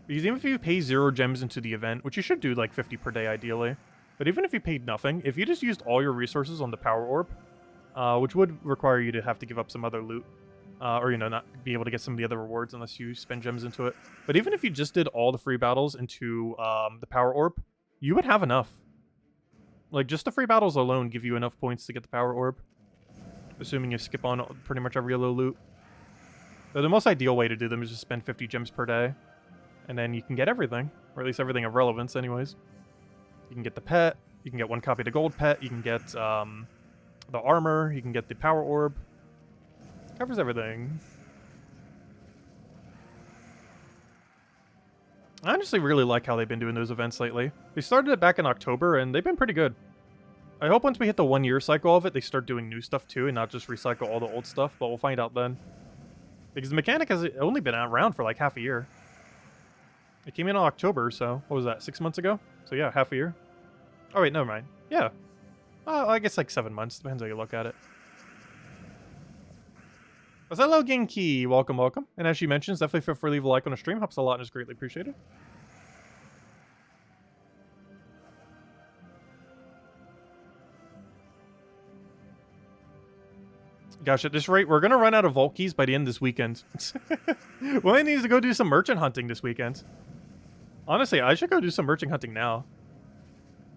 Speaker 1: Because even if you pay 0 gems into the event, which you should do like 50 per day ideally, but even if you paid nothing, if you just used all your resources on the power orb, which would require you to have to give up some other loot, or, you know, not be able to get some of the other rewards unless you spend gems into it. But even if you just did all the free battles into the power orb, you would have enough. Like, just the free battles alone give you enough points to get the power orb. Assuming you skip on pretty much every other loot. So the most ideal way to do them is just spend 50 gems per day. And then you can get everything. Or at least everything of relevance anyways. You can get the pet. You can get 1 copy of the gold pet. You can get the armor. You can get the power orb. Covers everything. I honestly really like how they've been doing those events lately. They started it back in October, and they've been pretty good. I hope once we hit the 1-year cycle of it, they start doing new stuff too, and not just recycle all the old stuff, but we'll find out then. Because the mechanic has only been around for like half a year. It came in October, so what was that, 6 months ago? So yeah, half a year. Oh wait, never mind. Yeah. I guess like 7 months, depends how you look at it. But hello, Genki. Welcome, welcome. And as she mentions, definitely feel free to leave a like on the stream. Helps a lot and is greatly appreciated. Gosh, at this rate, we're going to run out of vault keys by the end of this weekend. Well, I need to go do some merchant hunting this weekend. Honestly, I should go do some merchant hunting now.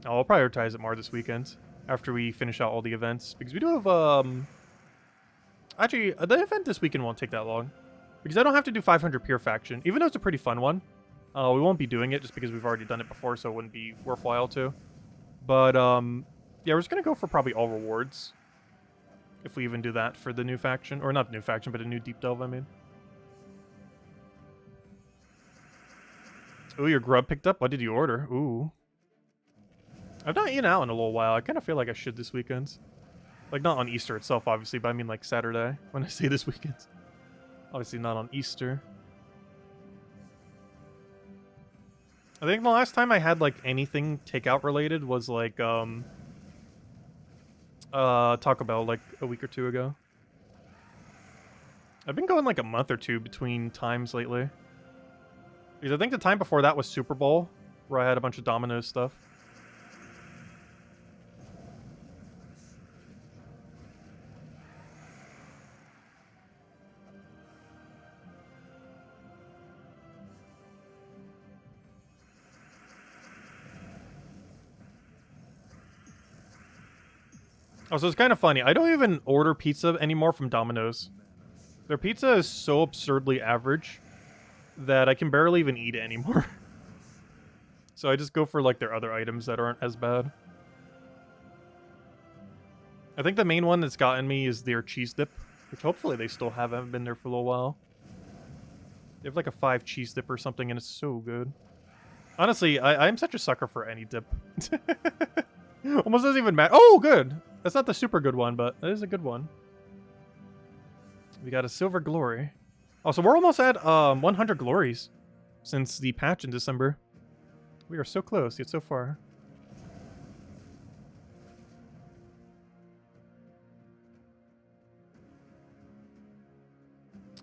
Speaker 1: I'll prioritize it more this weekend after we finish out all the events. Because we do have, actually, the event this weekend won't take that long. Because I don't have to do 500 Pure Faction. Even though it's a pretty fun one. We won't be doing it just because we've already done it before, so it wouldn't be worthwhile to. But, yeah, we're just going to go for probably all rewards. If we even do that for the new faction. Or not new faction, but a new deep delve, I mean. Ooh, your grub picked up? What did you order? Ooh. I've not eaten out in a little while. I kind of feel like I should this weekend. Like, not on Easter itself, obviously, but I mean, like, Saturday. When I say this weekend. Obviously not on Easter. I think the last time I had, like, anything takeout related was, like, Taco Bell like a week or two ago. I've been going like a month or two between times lately. Because I think the time before that was Super Bowl, where I had a bunch of Domino's stuff. Oh, so it's kind of funny. I don't even order pizza anymore from Domino's. Their pizza is so absurdly average that I can barely even eat it anymore. So I just go for like their other items that aren't as bad. I think the main one that's gotten me is their cheese dip, which hopefully they still have. I haven't been there for a little while. They have like a 5 cheese dip or something, and it's so good. Honestly, I'm such a sucker for any dip. Almost doesn't even matter. Oh, good! That's not the super good one, but that is a good one. We got a silver glory. Oh, so we're almost at 100 glories since the patch in December. We are so close, yet so far.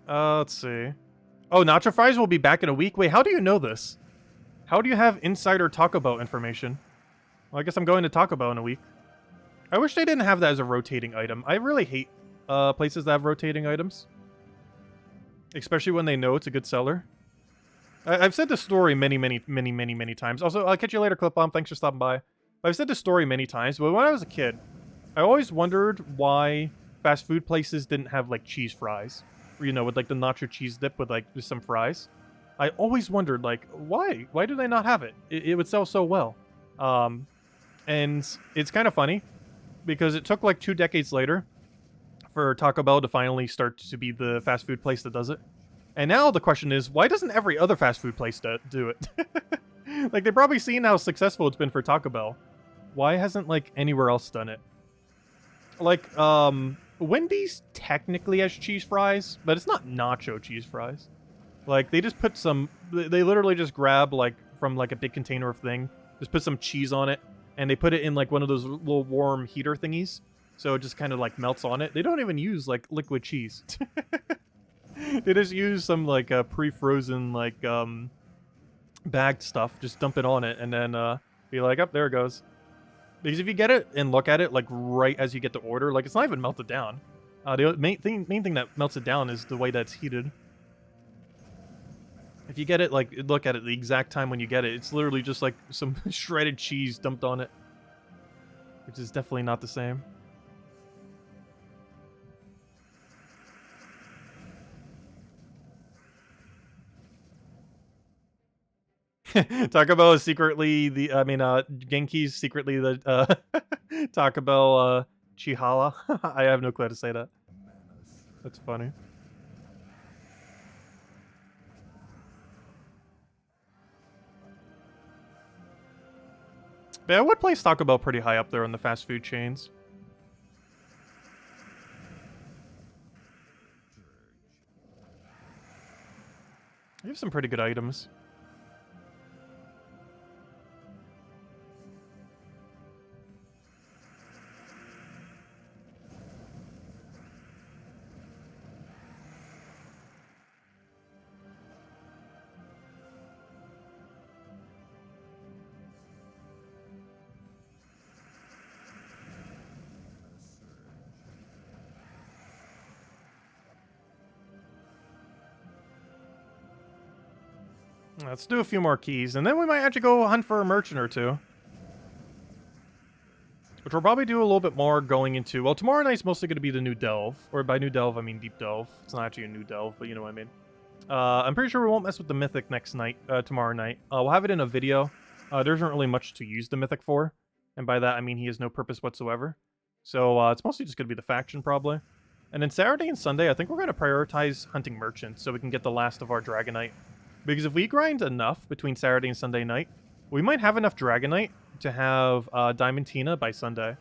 Speaker 1: Let's see. Oh, nacho fries will be back in a week? Wait, how do you know this? How do you have insider Taco Bell information? Well, I guess I'm going to Taco Bell in a week. I wish they didn't have that as a rotating item. I really hate places that have rotating items. Especially when they know it's a good seller. I've said this story many times. Also, I'll catch you later, Clip Bomb. Thanks for stopping by. I've said this story many times, but when I was a kid, I always wondered why fast food places didn't have, like, cheese fries. You know, with, like, the nacho cheese dip with, like, just some fries. I always wondered, like, why? Why do they not have it? It would sell so well. And it's kind of funny, because it took, like, 2 decades later for Taco Bell to finally start to be the fast food place that does it. And now the question is, why doesn't every other fast food place do it? Like, they've probably seen how successful it's been for Taco Bell. Why hasn't, like, anywhere else done it? Like, Wendy's technically has cheese fries, but it's not nacho cheese fries. Like, they just put some... They literally just grab, like, from, like, a big container of thing, just put some cheese on it, and they put it in, like, one of those little warm heater thingies, so it just kind of, like, melts on it. They don't even use, like, liquid cheese. They just use some, like, pre-frozen, like, bagged stuff, just dump it on it, and then, be like, oh, there it goes. Because if you get it and look at it, like, right as you get the order, like, it's not even melted down. The main thing that melts it down is the way that it's heated. If you get it, like, look at it the exact time when you get it, it's literally just, like, some shredded cheese dumped on it. Which is definitely not the same. Taco Bell is secretly the, Genki's secretly the, Taco Bell, Chihala. I have no clue how to say that. That's funny. Yeah, I would place Taco Bell pretty high up there on the fast food chains. You have some pretty good items. Let's do a few more keys, and then we might actually go hunt for a merchant or two. Which we'll probably do a little bit more going into... Well, tomorrow night's mostly going to be the new delve. Or by new delve, I mean deep delve. It's not actually a new delve, but you know what I mean. I'm pretty sure we won't mess with the mythic next night, tomorrow night. We'll have it in a video. There isn't really much to use the mythic for. And by that, I mean he has no purpose whatsoever. So it's mostly just going to be the faction, probably. And then Saturday and Sunday, I think we're going to prioritize hunting merchants so we can get the last of our Dragonite. Because if we grind enough between Saturday and Sunday night, we might have enough Dragonite to have Diamantina by Sunday.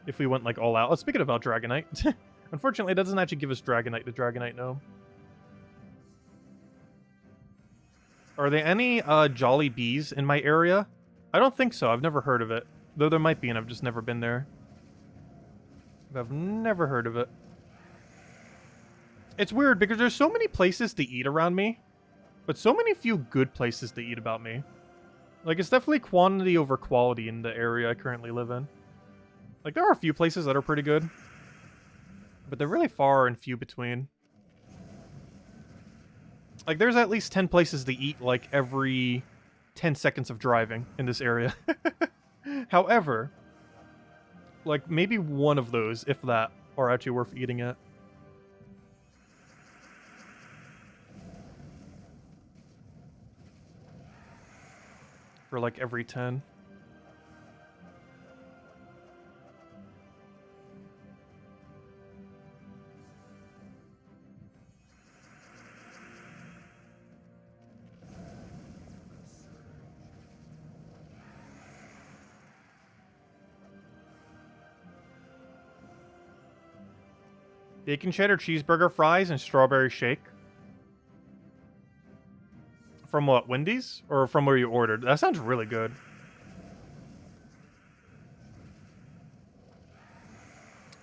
Speaker 1: If we went, like, all out. Speaking about Dragonite. Unfortunately, it doesn't actually give us Dragonite, the Dragonite Gnome. Are there any Jolly Bees in my area? I don't think so. I've never heard of it. Though there might be, and I've just never been there. I've never heard of it. It's weird, because there's so many places to eat around me. But so many few good places to eat about me. Like, it's definitely quantity over quality in the area I currently live in. Like, there are a few places that are pretty good. But they're really far and few between. Like, there's at least 10 places to eat, like, every 10 seconds of driving in this area. However, like, maybe one of those, if that, are actually worth eating at. For like every 10. Bacon cheddar cheeseburger fries and strawberry shake. From what, Wendy's? Or from where you ordered? That sounds really good.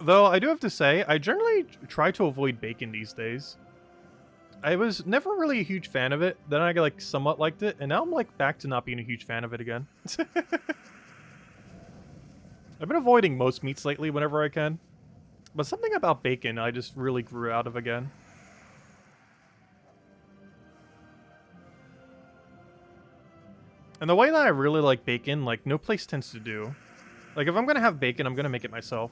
Speaker 1: Though, I do have to say, I generally try to avoid bacon these days. I was never really a huge fan of it, then I like somewhat liked it, and now I'm like back to not being a huge fan of it again. I've been avoiding most meats lately whenever I can. But something about bacon I just really grew out of again. And the way that I really like bacon, like, no place tends to do. Like, if I'm gonna have bacon, I'm gonna make it myself.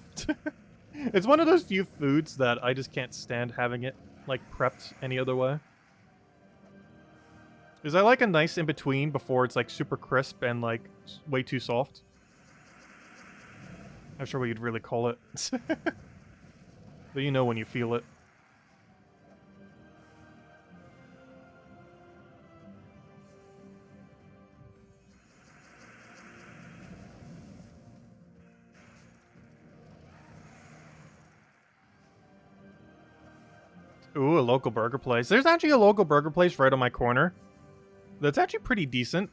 Speaker 1: It's one of those few foods that I just can't stand having it, like, prepped any other way. Because I like a nice in-between before it's, like, super crisp and, like, way too soft. Not sure what you'd really call it. But you know when you feel it. Ooh, a local burger place. There's actually a local burger place right on my corner. That's actually pretty decent.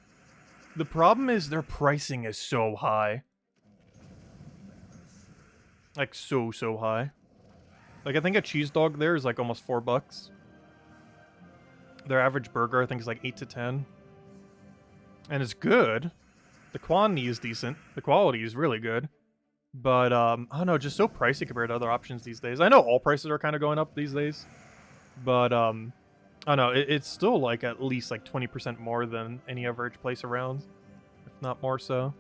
Speaker 1: The problem is their pricing is so high. Like, so high. Like, I think a cheese dog there is like almost $4. Their average burger, I think, is like 8 to 10. And it's good. The quantity is decent. The quality is really good. But, I don't know, just so pricey compared to other options these days. I know all prices are kind of going up these days. But, I don't know, it's still like at least like 20% more than any average place around. If not more so.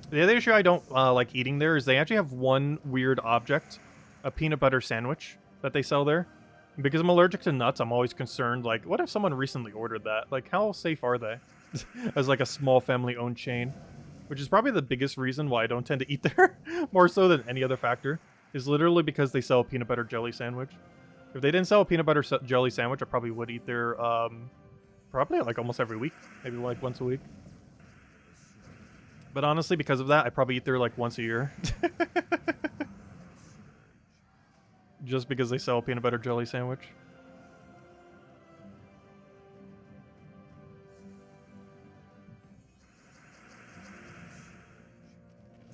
Speaker 1: The other issue I don't like eating there is they actually have one weird object, a peanut butter sandwich that they sell there. And because I'm allergic to nuts, I'm always concerned, like, what if someone recently ordered that? Like, how safe are they? As like a small family-owned chain. Which is probably the biggest reason why I don't tend to eat there, more so than any other factor, is literally because they sell a peanut butter jelly sandwich. If they didn't sell a peanut butter jelly sandwich, I probably would eat there, probably like almost every week. Maybe like once a week. But honestly, because of that, I probably eat there like once a year. Just because they sell a peanut butter jelly sandwich.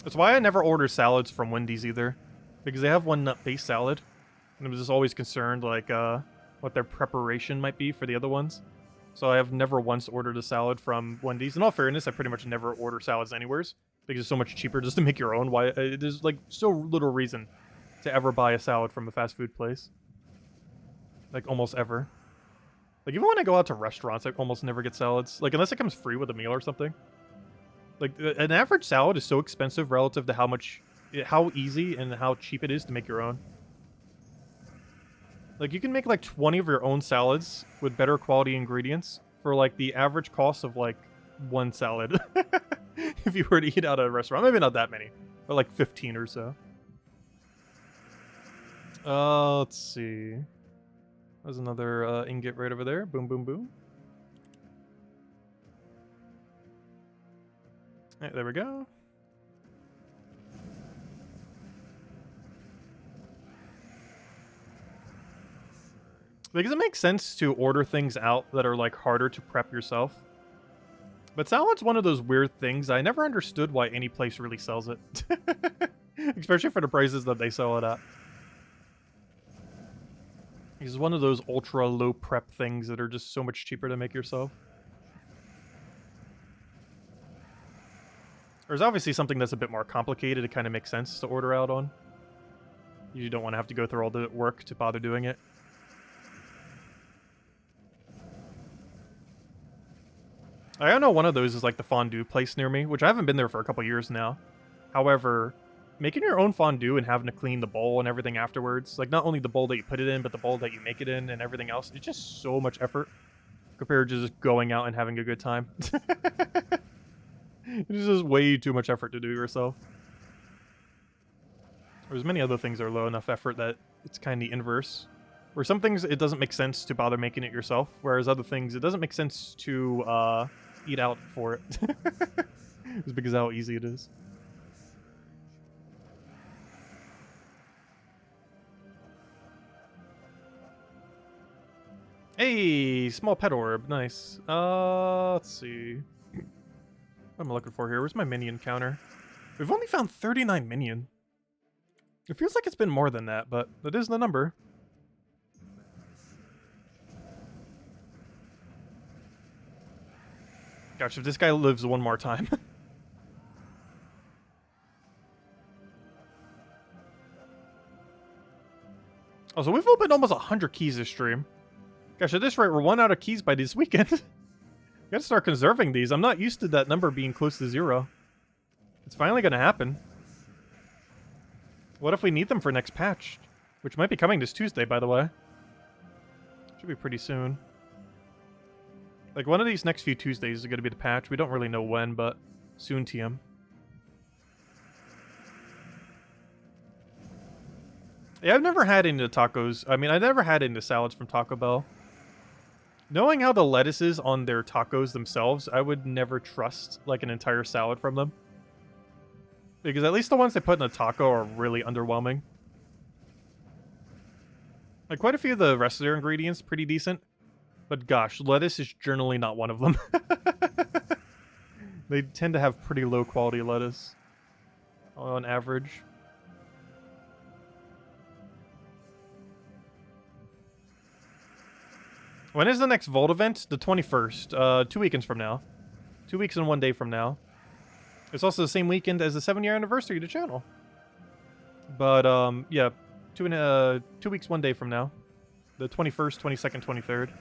Speaker 1: That's why I never order salads from Wendy's either. Because they have one nut-based salad. And I was just always concerned, like, what their preparation might be for the other ones. So I have never once ordered a salad from Wendy's. In all fairness, I pretty much never order salads anywheres. Because it's so much cheaper just to make your own. Why? There's, like, so little reason to ever buy a salad from a fast food place. Like, almost ever. Like, even when I go out to restaurants, I almost never get salads. Like, unless it comes free with a meal or something. Like, an average salad is so expensive relative to how easy and how cheap it is to make your own. Like, you can make, like, 20 of your own salads with better quality ingredients for, like, the average cost of, like, one salad. If you were to eat out at a restaurant. Maybe not that many, but, like, 15 or so. Let's see. There's another ingot right over there. Boom, boom, boom. Alright, there we go. Because it makes sense to order things out that are, like, harder to prep yourself. But salad's one of those weird things. I never understood why any place really sells it. Especially for the prices that they sell it at. It's one of those ultra low prep things that are just so much cheaper to make yourself. There's obviously something that's a bit more complicated. It kind of makes sense to order out on. You don't want to have to go through all the work to bother doing it. I know one of those is like the fondue place near me, which I haven't been there for a couple years now. However, making your own fondue and having to clean the bowl and everything afterwards, like not only the bowl that you put it in, but the bowl that you make it in and everything else, it's just so much effort compared to just going out and having a good time. It's just way too much effort to do yourself. There's many other things that are low enough effort that it's kind of the inverse. Where some things, it doesn't make sense to bother making it yourself, whereas other things, it doesn't make sense to eat out for it. Just because of how easy it is. Hey, small pet orb, nice. Let's see. What am I looking for here? Where's my minion counter? We've only found 39 minion. It feels like it's been more than that, but that is the number. Gosh, if this guy lives one more time. Oh, so we've opened almost 100 keys this stream. Gosh, at this rate, we're 1 out of keys by this weekend. Gotta start conserving these. I'm not used to that number being close to 0. It's finally gonna happen. What if we need them for next patch? Which might be coming this Tuesday, by the way. Should be pretty soon. Like, one of these next few Tuesdays is gonna be the patch. We don't really know when, but soon, TM. Yeah, I've never had any tacos. I mean, I never had any salads from Taco Bell. Knowing how the lettuce is on their tacos themselves, I would never trust, like, an entire salad from them. Because at least the ones they put in a taco are really underwhelming. Like, quite a few of the rest of their ingredients pretty decent. But gosh, lettuce is generally not one of them. They tend to have pretty low quality lettuce. On average. When is the next Vault event? The 21st. 2 weekends from now. 2 weeks and 1 day from now. It's also the same weekend as the 7-year anniversary of the channel. But, yeah. 2 weeks, 1 day from now. The 21st, 22nd, 23rd.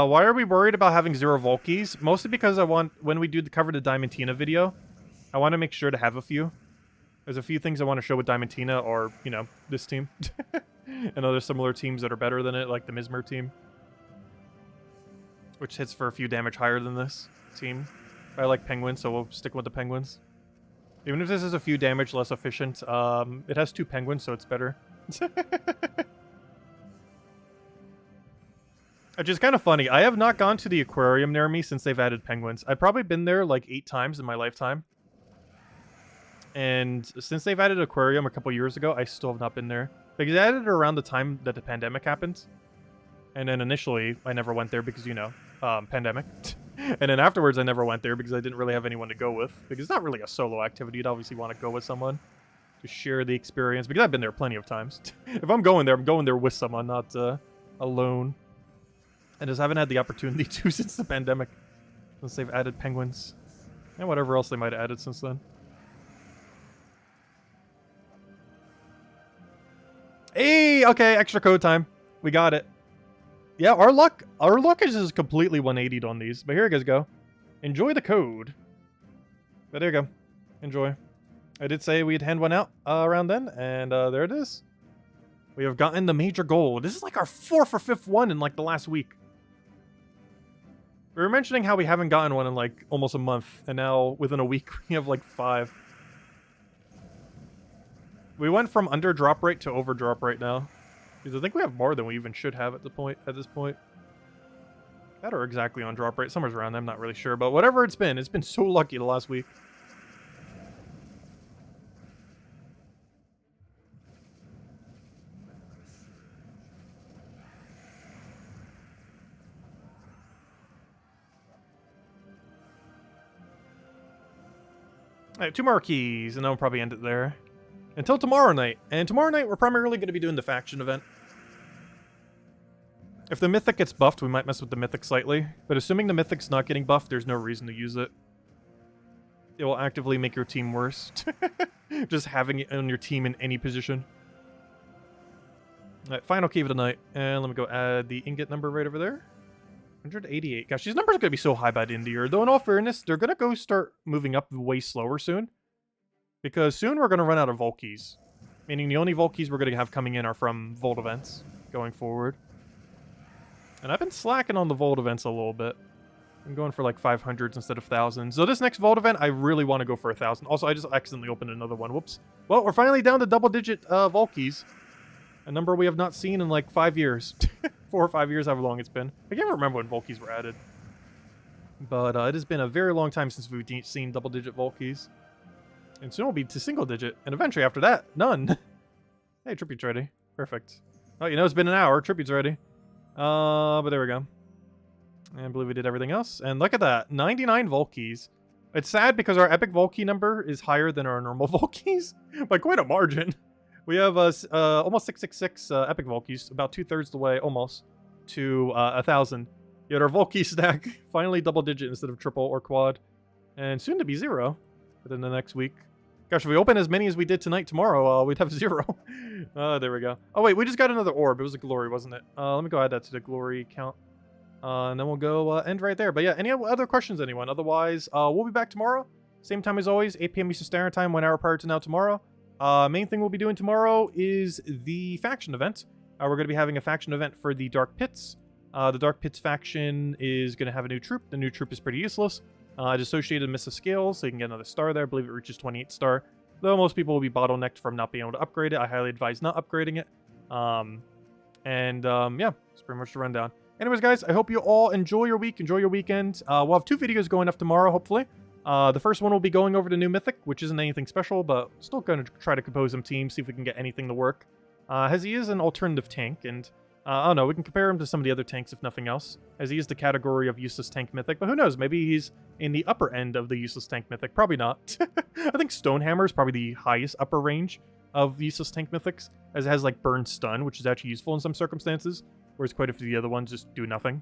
Speaker 1: Why are we worried about having 0 Vault keys? Mostly because I want, when we do the cover the Diamantina video, I want to make sure to have a few. There's a few things I want to show with Diamantina, or, you know, this team. And other similar teams that are better than it, like the Mizmer team. which hits for a few damage higher than this team. I like penguins, so we'll stick with the penguins. Even if this is a few damage less efficient, it has 2 penguins, so it's better. Which is kind of funny. I have not gone to the aquarium near me since they've added penguins. I've probably been there like 8 times in my lifetime. And since they've added aquarium a couple years ago, I still have not been there. Because they added it around the time that the pandemic happened. And then initially, I never went there because, you know, pandemic. And then afterwards, I never went there because I didn't really have anyone to go with. Because it's not really a solo activity. You'd obviously want to go with someone to share the experience. Because I've been there plenty of times. If I'm going there with someone, not alone. I just haven't had the opportunity to since the pandemic. Since they've added penguins. And whatever else they might have added since then. Hey, okay, extra code time. We got it. Yeah, our luck is just completely 180'd on these. But here you guys go. Enjoy the code. But there you go. Enjoy. I did say we'd hand one out around then, and there it is. We have gotten the major goal. This is like our 4th or 5th one in like the last week. We were mentioning how we haven't gotten one in like almost a month, and now within a week we have like 5. We went from under drop rate to over drop rate now. Because I think we have more than we even should have at this point. That or exactly on drop rate. Somewhere's around there, I'm not really sure. But whatever it's been so lucky the last week. Alright, 2 more keys, and then we'll probably end it there. Until tomorrow night. And tomorrow night, we're primarily going to be doing the faction event. If the Mythic gets buffed, we might mess with the Mythic slightly. But assuming the Mythic's not getting buffed, there's no reason to use it. It will actively make your team worse. Just having it on your team in any position. Alright, final key of the night. And let me go add the ingot number right over there. 188. Gosh, these numbers are going to be so high by the end of the year. Though in all fairness, they're going to go start moving up way slower soon. Because soon we're going to run out of Vault keys. Meaning the only Vault keys we're going to have coming in are from Vault events going forward. And I've been slacking on the Vault events a little bit. I'm going for like 500s instead of 1000s. So this next Vault event, I really want to go for 1000. Also, I just accidentally opened another one. Whoops. Well, we're finally down to double-digit Vault keys. A number we have not seen in like 5 years. 4 or 5 years, however long it's been. I can't remember when Vault keys were added. But it has been a very long time since we've seen double-digit Vault keys. And soon we'll be to single-digit. And eventually after that, none. Hey, Tribute's ready. Perfect. Oh, you know, it's been an hour. Tribute's ready. But there we go. And I believe we did everything else. And look at that. 99 Vault keys. It's sad because our epic Vault key number is higher than our normal Vault keys. By quite a margin. We have almost 666 epic Vault keys. About 2/3 the way, almost, to 1,000. Yet our Vault key stack, finally double-digit instead of triple or quad. And soon to be 0 within the next week. Gosh, if we open as many as we did tonight, tomorrow, we'd have 0. There we go. Oh, wait, we just got another orb. It was a glory, wasn't it? Let me go add that to the glory count. And then we'll go end right there. But yeah, any other questions, anyone? Otherwise, we'll be back tomorrow. Same time as always, 8 p.m. Eastern Standard Time, 1 hour prior to now tomorrow. Main thing we'll be doing tomorrow is the faction event. We're going to be having a faction event for the Dark Pits. The Dark Pits faction is going to have a new troop. The new troop is pretty useless. It associated miss a scale, so you can get another star there. I believe it reaches 28 star. Though most people will be bottlenecked from not being able to upgrade it. I highly advise not upgrading it. Yeah, that's pretty much the rundown. Anyways, guys, I hope you all enjoy your week, enjoy your weekend. We'll have 2 videos going up tomorrow, hopefully. The first one will be going over to New Mythic, which isn't anything special, but still going to try to compose some teams, see if we can get anything to work. As he is an alternative tank, and I don't know, we can compare him to some of the other tanks if nothing else, as he is the category of useless tank mythic, but who knows, maybe he's in the upper end of the useless tank mythic. Probably not. I think Stonehammer is probably the highest upper range of useless tank mythics, as it has like burn stun, which is actually useful in some circumstances, whereas quite a few of the other ones just do nothing.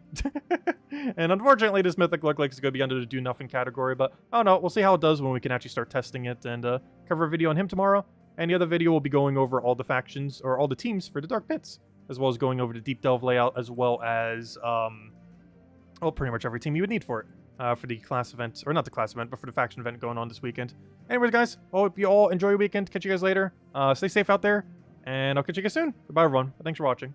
Speaker 1: And unfortunately, this mythic looks like it's going to be under the do nothing category, but I don't know, we'll see how it does when we can actually start testing it, and cover a video on him tomorrow. And the other video will be going over all the factions, or all the teams for the Dark Pits, as well as going over the Deep Delve layout, as well as, well, pretty much every team you would need for it, for the class event, or not the class event, but for the faction event going on this weekend. Anyways, guys, I hope you all enjoy your weekend. Catch you guys later. Stay safe out there, and I'll catch you guys soon. Goodbye, everyone. Thanks for watching.